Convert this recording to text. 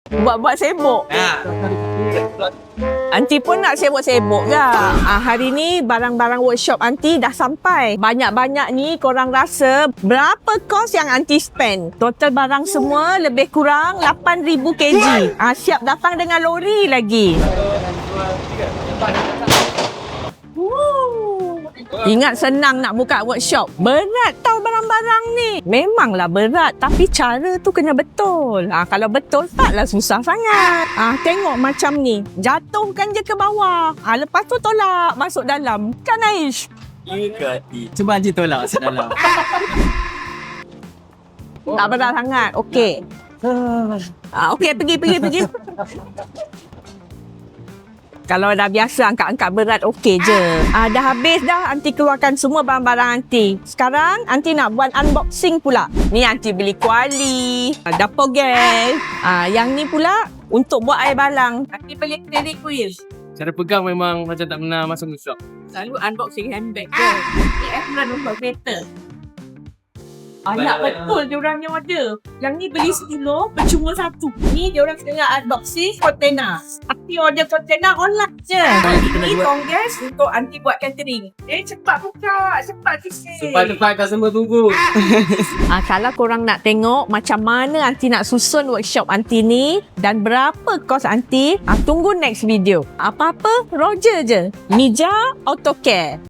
Buat-buat sibuk. Aunty pun nak sibuk-sibuk ke? Hari ni barang-barang workshop Aunty dah sampai. Banyak-banyak ni korang rasa berapa kos yang Aunty spend? Total barang semua lebih kurang 8,000 kg. Siap datang dengan lori lagi. Ingat senang nak buka workshop. Berat tau barang-barang ni. Memanglah berat, tapi cara tu kena betul. Kalau betul taklah susah sangat. Tengok macam ni. Jatuhkan je ke bawah. Lepas tu tolak masuk dalam. Kan Aish? Ya ke hati? Cuba Haji tolak masuk dalam. Tak berat sangat. Okey. Okey, pergi. Kalau dah biasa angkat-angkat berat, okey je. Dah habis dah Aunty keluarkan semua barang-barang Aunty. Sekarang Aunty nak buat unboxing pula. Ni Aunty beli kuali, dapur gas. Yang ni pula untuk buat air balang. Aunty beli acrylic wheel. Cara pegang memang macam tak pernah masuk workshop. Selalu unboxing handbag je. Ni apron untuk kereta. Banyak betul diorang yang order. Yang ni beli 10, percuma 1. Ni diorang tengah unboxing kontainer. Aunty order kontainer online je. Ni kongres untuk Aunty buat catering. Cepat buka, cepat sikit. Cepat-cepat customer tunggu. Kalau korang nak tengok macam mana Aunty nak susun workshop Aunty ni dan berapa kos Aunty, tunggu next video. Apa-apa, Roger je. Mija Autocare.